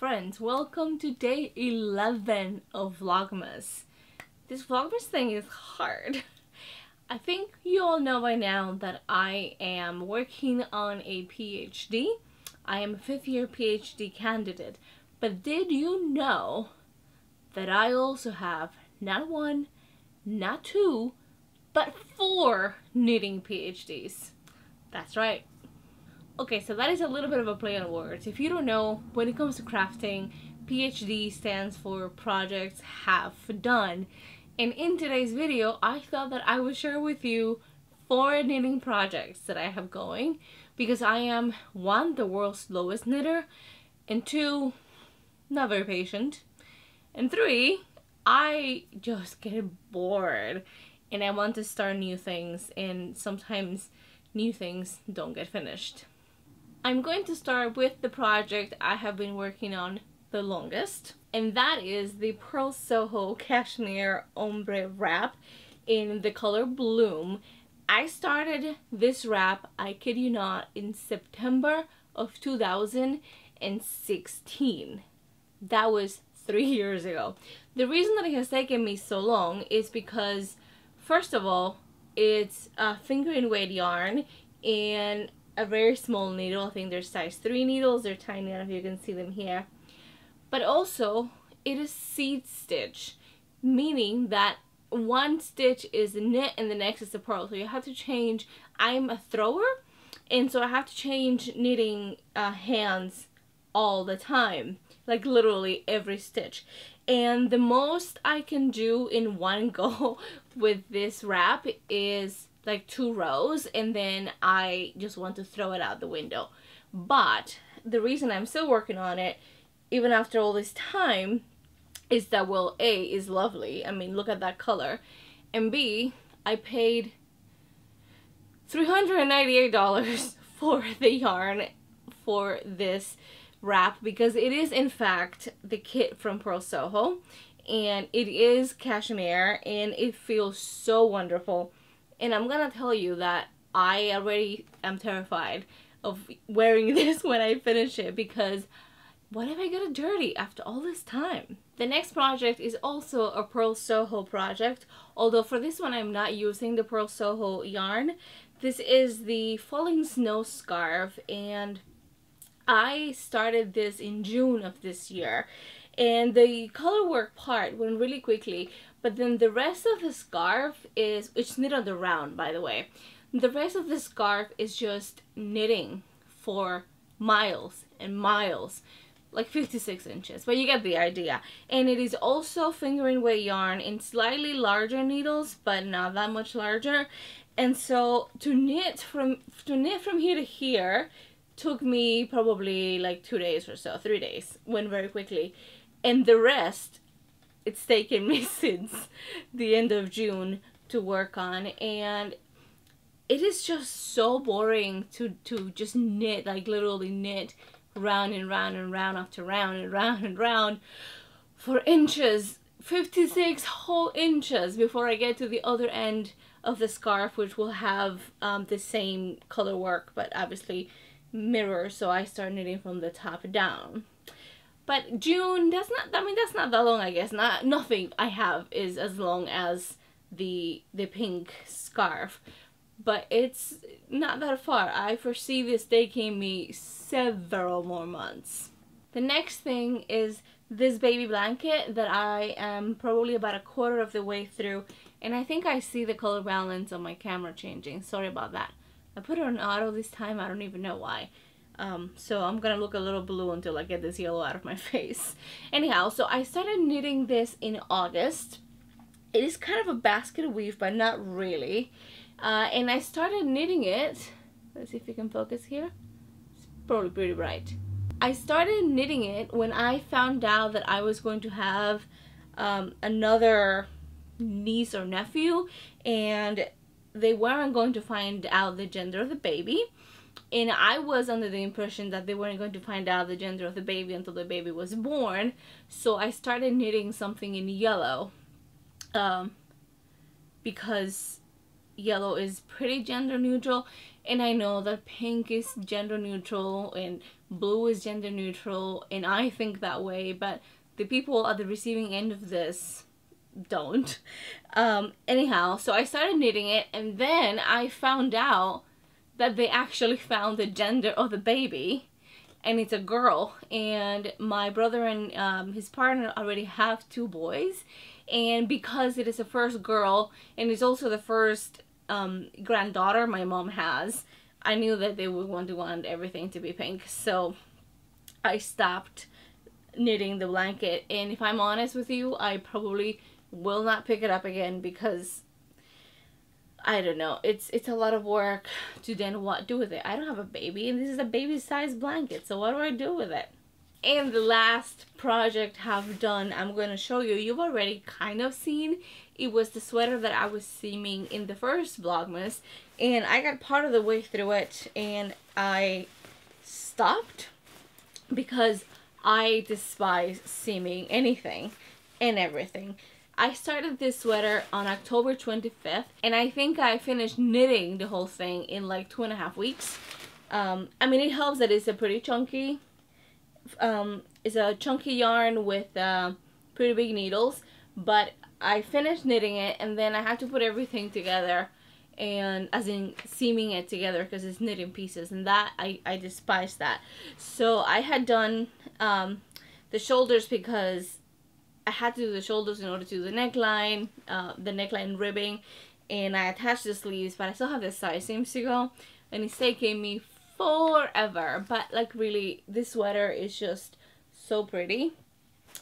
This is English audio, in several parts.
friends, welcome to day 11 of Vlogmas. This Vlogmas thing is hard. I think you all know by now that I am working on a PhD. I am a 5th year PhD candidate. But did you know that I also have not 1, not 2, but 4 knitting PhDs? That's right. Okay, so that is a little bit of a play on words. If you don't know, when it comes to crafting, PhD stands for Projects Half Done. And in today's video, I thought that I would share with you 4 knitting projects that I have going, because I am 1, the world's slowest knitter, and 2, not very patient, and 3, I just get bored and I want to start new things, and sometimes new things don't get finished. I'm going to start with the project I have been working on the longest, and that is the Pearl Soho Cashmere Ombre Wrap in the color Bloom. I started this wrap, I kid you not, in September of 2016. That was 3 years ago. The reason that it has taken me so long is because, first of all, it's a fingering weight yarn and a very small needle. I think they're size 3 needles. They're tiny. I don't know if you can see them here. But also, it is seed stitch, meaning that one stitch is knit and the next is the purl. So you have to change. I'm a thrower, and so I have to change knitting hands all the time, like literally every stitch. And the most I can do in one go with this wrap is like 2 rows, and then I just want to throw it out the window. But the reason I'm still working on it, even after all this time, is that, well, A, is lovely. I mean, look at that color. And B, I paid $398 for the yarn for this wrap, because it is in fact the kit from Pearl Soho, and it is cashmere, and it feels so wonderful. And I'm gonna tell you that I already am terrified of wearing this when I finish it, because what if I get it dirty after all this time? The next project is also a Pearl Soho project, although for this one I'm not using the Pearl Soho yarn. This is the Falling Snow scarf, and I started this in June of this year, and the color work part went really quickly, but then the rest of the scarf is, it's knit on the round, by the way. The rest of the scarf is just knitting for miles and miles, like 56 inches, but you get the idea. And it is also fingering weight yarn in slightly larger needles, but not that much larger. And so to knit from here to here took me probably like 2 days or so, 3 days, went very quickly. And the rest, it's taken me since the end of June to work on, and it is just so boring to just knit, like literally knit round and round and round after round and round and round for inches, 56 whole inches, before I get to the other end of the scarf, which will have the same color work, but obviously mirror, so I start knitting from the top down. But June, that's not that long, I guess. Nothing I have is as long as the pink scarf, but it's not that far. I foresee this taking me several more months. The next thing is this baby blanket that I am probably about a quarter of the way through, and I think I see the color balance on my camera changing. Sorry about that. I put it on auto this time. I don't even know why. So I'm gonna look a little blue until I get this yellow out of my face. Anyhow, so I started knitting this in August. It is kind of a basket weave, but not really. And I started knitting it. Let's see if you can focus here. It's probably pretty bright. I started knitting it when I found out that I was going to have another niece or nephew, and they weren't going to find out the gender of the baby. And I was under the impression that they weren't going to find out the gender of the baby until the baby was born. So I started knitting something in yellow, because yellow is pretty gender neutral. And I know that pink is gender neutral and blue is gender neutral, and I think that way, but the people at the receiving end of this don't. Anyhow, so I started knitting it, and then I found out that they actually found the gender of the baby, and it's a girl. And my brother and his partner already have 2 boys, and because it is the first girl and it's also the first granddaughter my mom has, I knew that they would want everything to be pink. So I stopped knitting the blanket, and if I'm honest with you, I probably will not pick it up again because I don't know, it's a lot of work to then what do with it. I don't have a baby, and this is a baby size blanket, so what do I do with it? And the last project I've done, I'm going to show you. You've already kind of seen. It was the sweater that I was seaming in the first Vlogmas, and I got part of the way through it and I stopped because I despise seaming anything and everything. I started this sweater on October 25th, and I think I finished knitting the whole thing in like 2.5 weeks. I mean, it helps that it's a pretty chunky, it's a chunky yarn with pretty big needles, but I finished knitting it, and then I had to put everything together, and as in seaming it together because it's knit in pieces, and that I despise that. So I had done the shoulders because I had to do the shoulders in order to do the neckline ribbing, and I attached the sleeves, but I still have the side seams to go, and it's taking me forever. But like really, this sweater is just so pretty,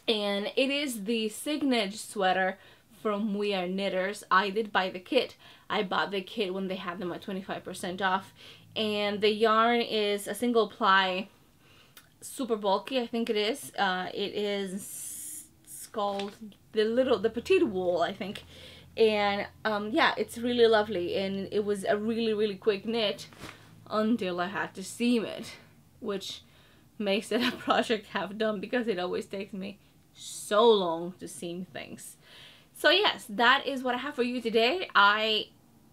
and it is the Signage sweater from We Are Knitters. I did buy the kit. I bought the kit when they had them at 25% off, and the yarn is a single ply, super bulky, I think it is. It is called the petite wool, I think, and yeah, it's really lovely, and it was a really quick knit until I had to seam it, which makes it a project half done because it always takes me so long to seam things. So yes, that is what I have for you today. I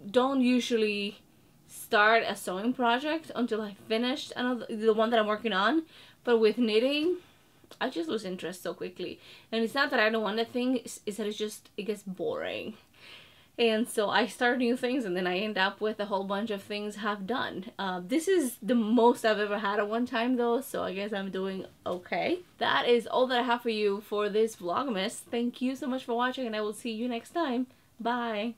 don't usually start a sewing project until I finished the one that I'm working on, but with knitting, I just lose interest so quickly. And it's not that I don't want a thing, it's that it gets boring. And so I start new things, and then I end up with a whole bunch of things half done. This is the most I've ever had at one time though, so I guess I'm doing okay. That is all that I have for you for this Vlogmas. Thank you so much for watching, and I will see you next time. Bye!